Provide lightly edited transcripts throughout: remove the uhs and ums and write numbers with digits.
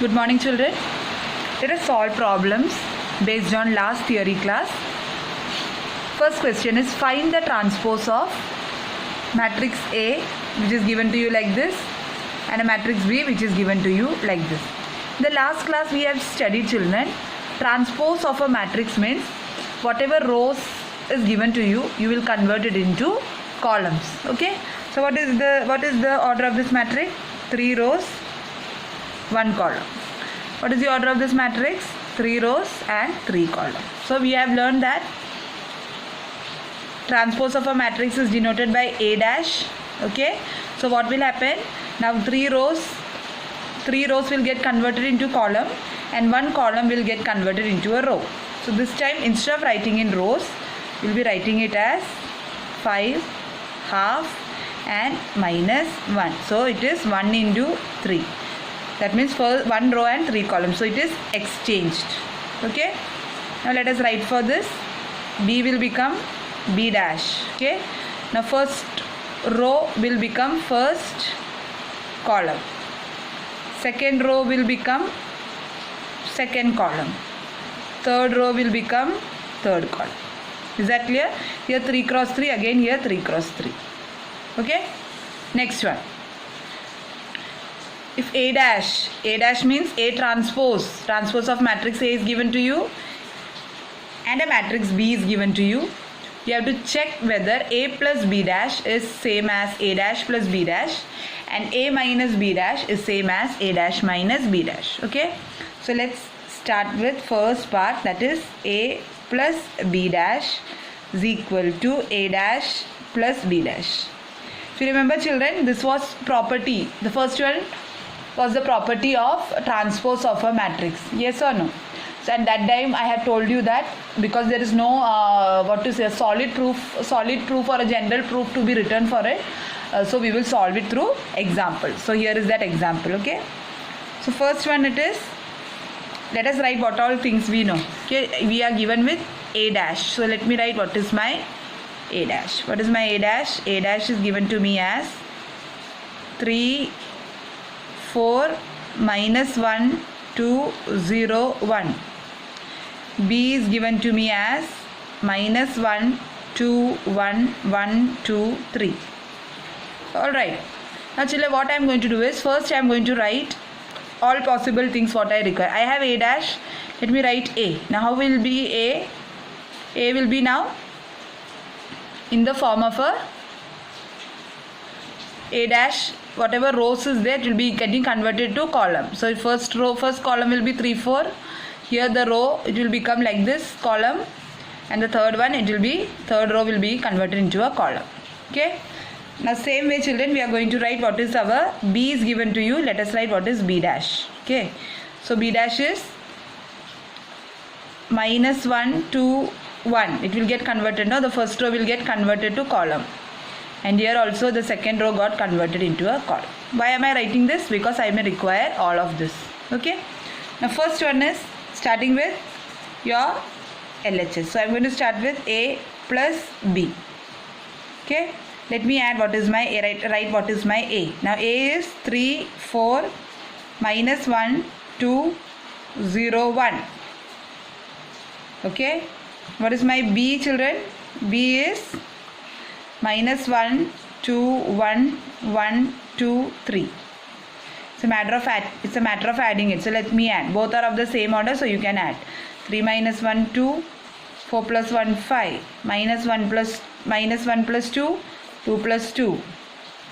Good morning, children. Let us solve problems based on last theory class. First question is, find the transpose of matrix A, which is given to you like this, and a matrix B, which is given to you like this. In the last class we have studied, children, transpose of a matrix means whatever rows is given to you, you will convert it into columns. Okay, so what is the order of this matrix? 3 rows, 1 column. What is the order of this matrix? 3 rows and 3 columns. So we have learned that transpose of a matrix is denoted by A dash. Okay, so what will happen? Now 3 rows will get converted into column, and 1 column will get converted into a row. So this time, instead of writing in rows, we will be writing it as 5, half and minus 1. So it is 1 into 3. That means for 1 row and 3 columns. So it is exchanged. Okay. Now let us write for this. B will become B dash. Okay. Now first row will become first column. Second row will become second column. Third row will become third column. Is that clear? Here 3 cross 3, again here 3 cross 3. Okay. Next one. If A dash means A transpose of matrix A is given to you and a matrix B is given to you, you have to check whether A plus B dash is same as A dash plus B dash and A minus B dash is same as A dash minus B dash. Okay, so let's start with first part, that is A plus B dash is equal to A dash plus B dash. If you remember, children, this was property. The first one was the property of transpose of a matrix. Yes or no? So at that time I have told you that because there is no solid proof or a general proof to be written for it, so we will solve it through example. So here is that example. Okay, so first one, it is, let us write what all things we know. Okay, we are given with A dash. So let me write what is my A dash. What is my A dash? A dash is given to me as 3, 4, minus 1, 2, 0, 1. B is given to me as minus 1, 2, 1, 1, 2, 3. Alright. Now children, what I am going to do is, first I am going to write all possible things what I require. I have A dash. Let me write A. Now how will be A? A will be now in the form of A dash, whatever rows is there, it will be getting converted to column. So first column will be 3, 4. Here the row, it will become like this column, and the third row will be converted into a column. Okay. Now same way, children, we are going to write what is our B is given to you. Let us write what is B dash. Okay. So B dash is minus 1, 2, 1. It will get converted. Now the first row will get converted to column. And here also the second row got converted into a column. Why am I writing this? Because I may require all of this. Okay. Now first one is starting with your LHS. So I am going to start with A plus B. Okay. Let me add what is my A. Write what is my A. Now A is 3, 4, minus 1, 2, 0, 1. Okay. What is my B, children? B is minus 1, 2, 1, 1, 2, 3. It's a matter of adding it. So let me add. Both are of the same order, so you can add. 3 minus 1, 2, 4 plus 1, 5, minus 1 plus 2, 2 plus 2,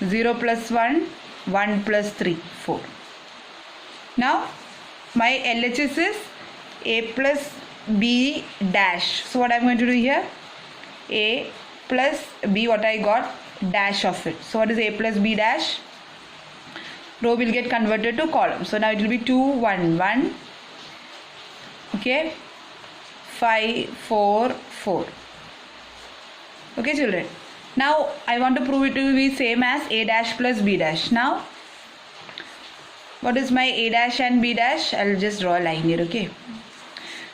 0 plus 1, 1 plus 3, 4. Now my LHS is A plus B dash. So what I am going to do here? A plus B, what I got, dash of it. So what is A plus B dash? Row will get converted to column. So now it will be 2, 1, 1. Okay. 5, 4, 4. Okay, children. Now I want to prove it to be same as A dash plus B dash. Now what is my A dash and B dash? I will just draw a line here. Okay.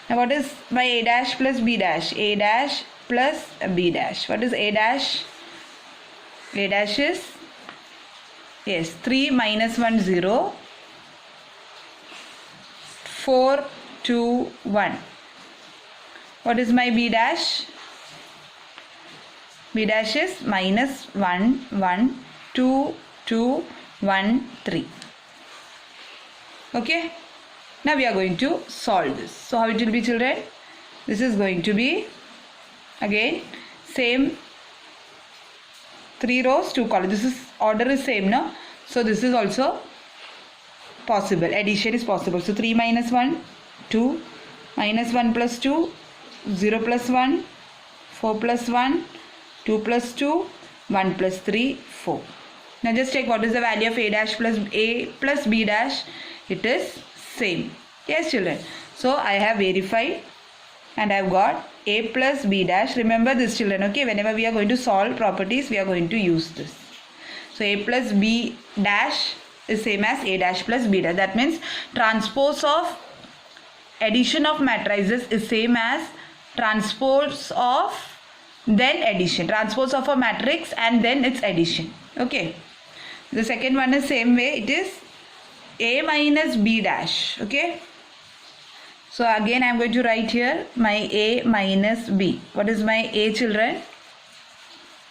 Now what is my A dash plus B dash? A dash plus B dash. What is A dash? A dash is, yes, 3 minus 1, 0. 4, 2, 1. What is my B dash? B dash is minus 1, 1, 2, 2, 1, 3. Okay. Now we are going to solve this. So how it will be, children? This is going to be again same 3 rows, 2 columns. This is order is same, no? So this is also possible. Addition is possible. So 3 minus 1, 2, minus 1 plus 2, 0 plus 1, 4 plus 1, 2 plus 2, 1 plus 3, 4. Now just check what is the value of A dash plus A plus B dash. It is same. Yes, children. So I have verified and I have got A plus B dash. Remember this, children. Okay, whenever we are going to solve properties, we are going to use this. So A plus B dash is same as A dash plus B dash. That means transpose of addition of matrices is same as transpose of then addition. Transpose of a matrix and then its addition. Okay. The second one is same way. It is A minus B dash. Okay. So again I am going to write here my A minus B. What is my A, children?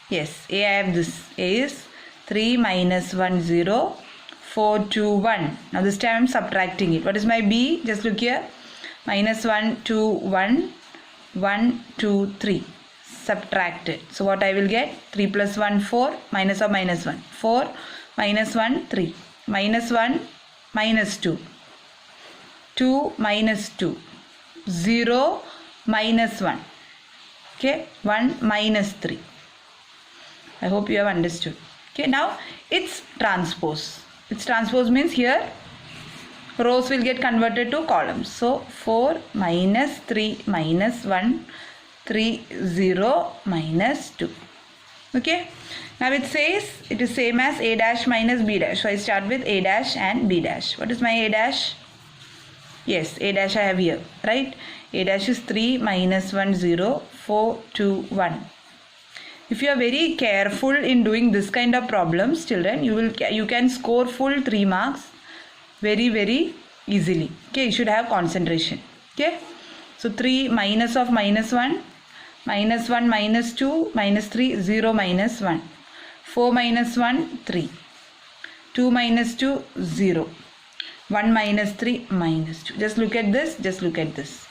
Yes, A I have this. A is 3 minus 1, 0, 4, 2, 1. Now this time I am subtracting it. What is my B? Just look here. Minus 1, 2, 1, 1, 2, 3. Subtract it. So what I will get? 3 plus 1, 4. Minus or minus 1. 4 minus 1, 3. Minus 1, minus 2. 2 minus 2. 0 minus 1. Okay. 1 minus 3. I hope you have understood. Okay. Now it's transpose. Its transpose means here rows will get converted to columns. So 4 minus 3 minus 1, 3, 0 minus 2. Okay. Now it says it is same as A dash minus B dash. So I start with A dash and B dash. What is my A dash? Yes, A dash I have here, right? A dash is 3 minus 1, 0, 4, 2, 1. If you are very careful in doing this kind of problems, children, you can score full 3 marks very easily. Okay, you should have concentration. Okay. So 3 minus of minus 1, minus 1 minus 2, minus 3, 0 minus 1. 4 minus 1, 3. 2 minus 2, 0. 1 minus 3 minus 2. Just look at this. Just look at this.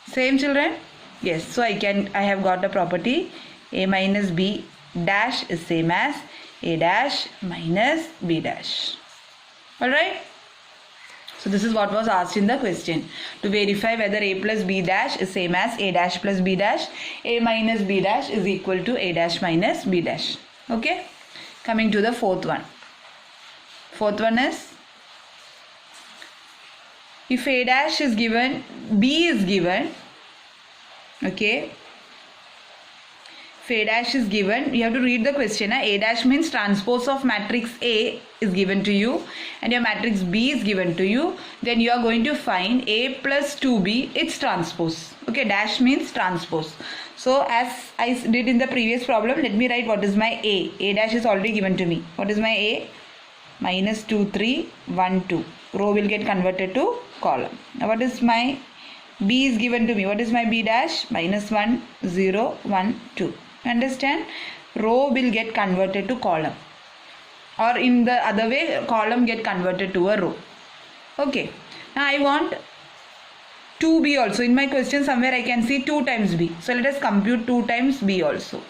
Same, children? Yes. So I have got a property A minus B dash is same as A dash minus B dash. Alright. So this is what was asked in the question. To verify whether A plus B dash is same as A dash plus B dash, A minus B dash is equal to A dash minus B dash. Okay. Coming to the fourth one. Fourth one is, if A dash is given, B is given, okay, if A dash is given, you have to read the question. A dash means transpose of matrix A is given to you and your matrix B is given to you. Then you are going to find A plus 2B, its transpose. Okay, dash means transpose. So as I did in the previous problem, let me write what is my A. A dash is already given to me. What is my A? Minus 2, 3, 1, 2. Row will get converted to column. Now what is my B is given to me? What is my B dash? Minus 1, 0, 1, 2. Understand? Row will get converted to column. Or in the other way, column get converted to a row. Okay. Now I want 2B also. In my question somewhere I can see 2 times B. So let us compute 2 times B also.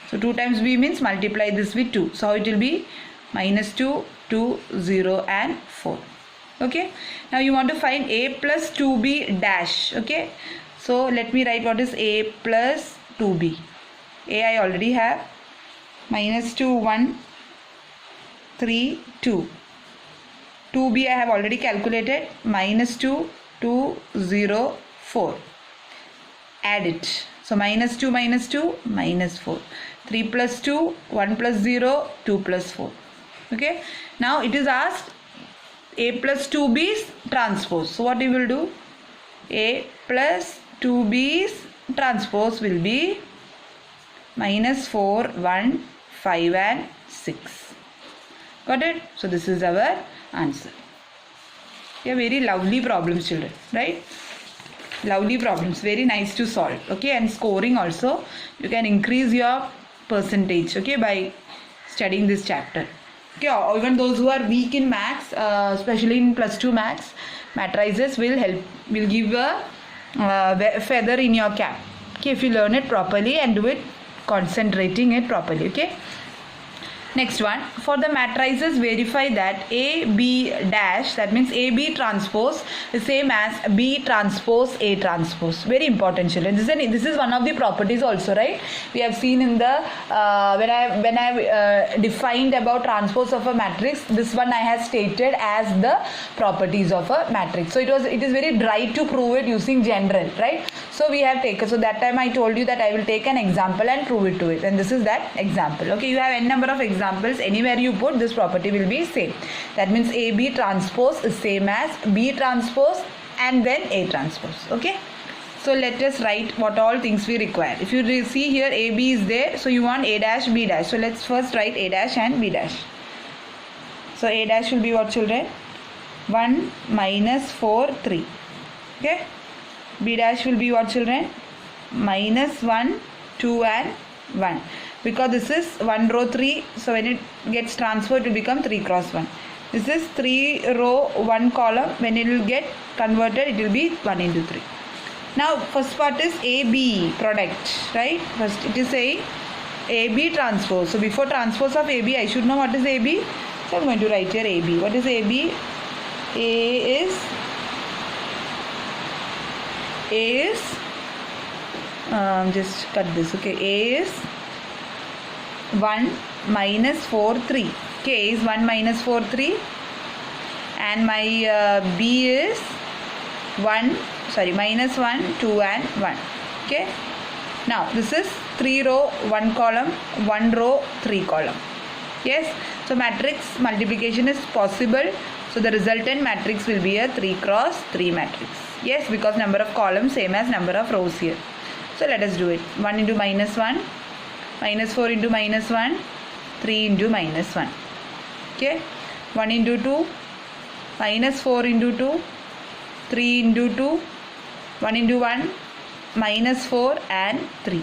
So 2 times B means multiply this with 2. So how it will be? Minus 2, 2, 0 and 4. Okay. Now you want to find A plus 2B dash. Okay. So let me write what is A plus 2B. A I already have. Minus 2, 1, 3, 2. 2B I have already calculated. Minus 2, 2, 0, 4. Add it. So minus 2 minus 2, minus 4. 3 plus 2, 1 plus 0, 2 plus 4. Okay. Now it is asked A plus 2B's transpose. So what you will do? A plus 2B's transpose will be minus 4, 1, 5 and 6. Got it? So this is our answer. Yeah, very lovely problems, children, right? Lovely problems, very nice to solve. Okay, and scoring also, you can increase your percentage, okay, by studying this chapter. Okay, or even those who are weak in maths, especially in plus 2 maths, matrices will give a feather in your cap. Okay, if you learn it properly and do it, concentrating it properly. Okay. Next one, for the matrices, verify that AB dash, that means AB transpose, is same as B transpose A transpose. Very important, children. This is one of the properties also, right? We have seen in the when I defined about transpose of a matrix. This one I have stated as the properties of a matrix. So it is very dry to prove it using general, right? So we have taken. So that time I told you that I will take an example and prove it to it, and this is that example. Okay, you have n number of examples. Anywhere you put, this property will be same. That means AB transpose is same as B transpose and then A transpose. Okay, so let us write what all things we require. If you see here, AB is there, so you want A dash, B dash. So let's first write A dash and B dash. So A dash will be what, children? 1 minus 4 3. Okay, B dash will be what, children? Minus 1 2 and 1, because this is 1 row 3, so when it gets transferred it will become 3 cross 1. This is 3 row 1 column, when it will get converted it will be 1 into 3. Now first part is AB product, right? First it is saying AB transpose. So before transpose of AB I should know what is AB. So I'm going to write here AB. What is AB? A is just cut this. Okay, A is 1 minus 4 3. Okay, A is 1 minus 4 3, and my B is minus 1 2 and 1. Okay, now this is 3 row 1 column, 1 row 3 column. Yes, so matrix multiplication is possible, so the resultant matrix will be a 3 cross 3 matrix. Yes, because number of columns same as number of rows here. So let us do it. 1 into minus 1, minus 4 into minus 1, 3 into minus 1. Okay, 1 into 2, minus 4 into 2, 3 into 2, 1 into 1, minus 4 and 3.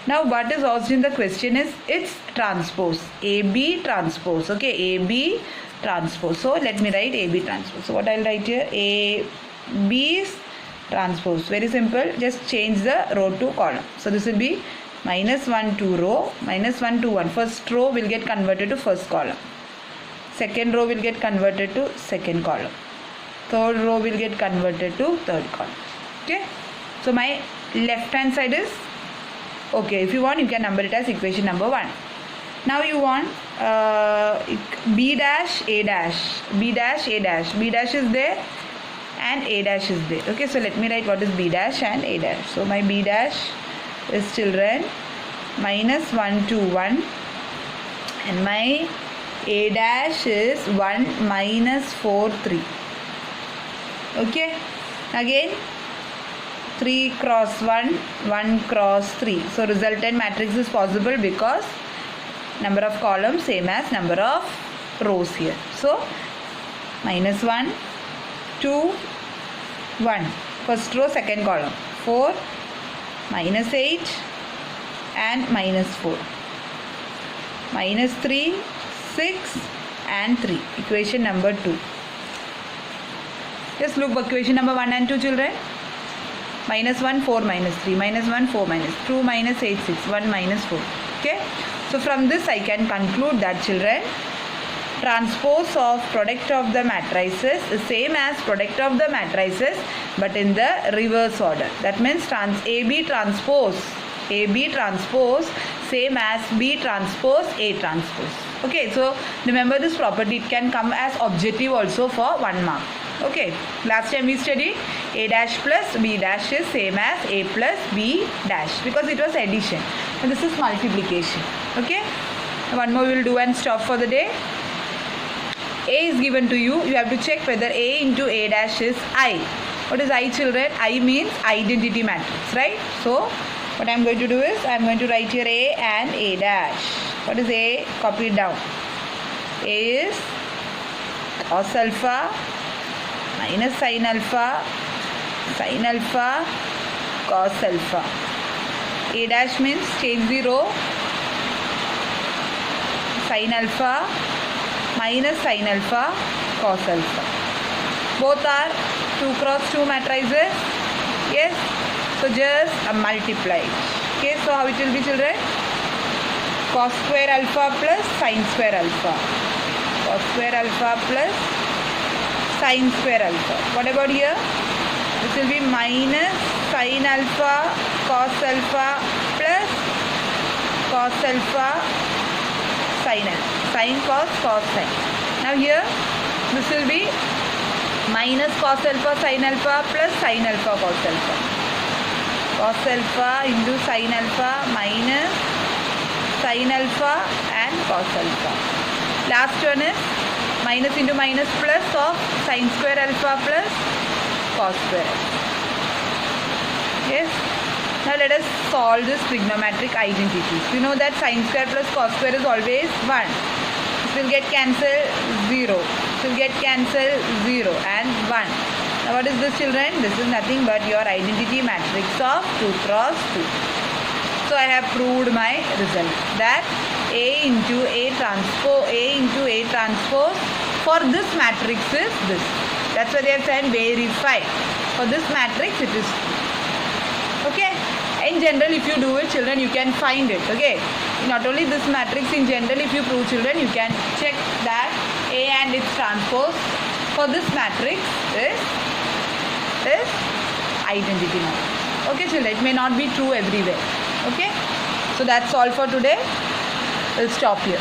Now what is asked in the question is its transpose, AB transpose. Okay, AB transpose. So let me write AB transpose. So what I will write here? AB's transpose. Very simple, just change the row to column. So this will be minus 1 2 row, minus 1 2 1. First row will get converted to first column, second row will get converted to second column, third row will get converted to third column. Okay, so my left hand side is okay. If you want, you can number it as equation number 1. Now you want B dash A dash, B dash A dash. B dash is there and A dash is there. Okay, so let me write what is B dash and A dash. So my B dash is, children, minus 1 2 1, and my A dash is 1 minus 4 3. Okay, again 3 cross 1, 1 cross 3. So resultant matrix is possible because number of columns same as number of rows here. So minus 1 2 1, first row second column, 4 minus 8 and minus 4, minus 3 6 and 3. Equation number 2. Just look equation number 1 and 2, children. Minus 1 4 minus 3, minus 1 4 minus 2 minus 8 6, 1 minus 4. Okay, so from this I can conclude that, children, transpose of product of the matrices is same as product of the matrices but in the reverse order. That means AB transpose same as B transpose A transpose. Okay, so remember this property, it can come as objective also for 1 mark. Okay, last time we studied A dash plus B dash is same as A plus B dash because it was addition, and this is multiplication. Okay, one more we will do and stop for the day. A is given to you. You have to check whether A into A dash is I. What is I, children? I means identity matrix, right? So what I am going to do is I am going to write here A and A dash. What is A? Copy it down. A is cos alpha minus sin alpha, cos alpha. A dash means change the row, sin alpha minus sin alpha, cos alpha. Both are 2 cross 2 matrices. Yes. So just multiply. Okay. So how it will be, children? Cos square alpha plus sin square alpha. Cos square alpha plus sin square alpha. What about here? This will be minus sin alpha cos alpha plus cos alpha sin alpha. Sin cos cos sin. Now here this will be minus cos alpha sin alpha plus sin alpha cos alpha. Cos alpha into sin alpha minus sin alpha and cos alpha. Last one is minus into minus plus of sin square alpha plus cos square. Yes. Now let us solve this trigonometric identities. You know that sin square plus cos square is always 1. This will get cancelled 0. This will get cancelled 0 and 1. Now what is this, children? This is nothing but your identity matrix of 2 cross 2. So I have proved my result that A into A transpose for this matrix is this. That's why they have said verify. For this matrix it is true. Okay. In general, if you do it, children, you can find it. Okay. Not only this matrix, in general, if you prove, children, you can check that A and its transpose for this matrix is identity matrix. Okay, children. It may not be true everywhere. Okay. So that's all for today. We'll stop here.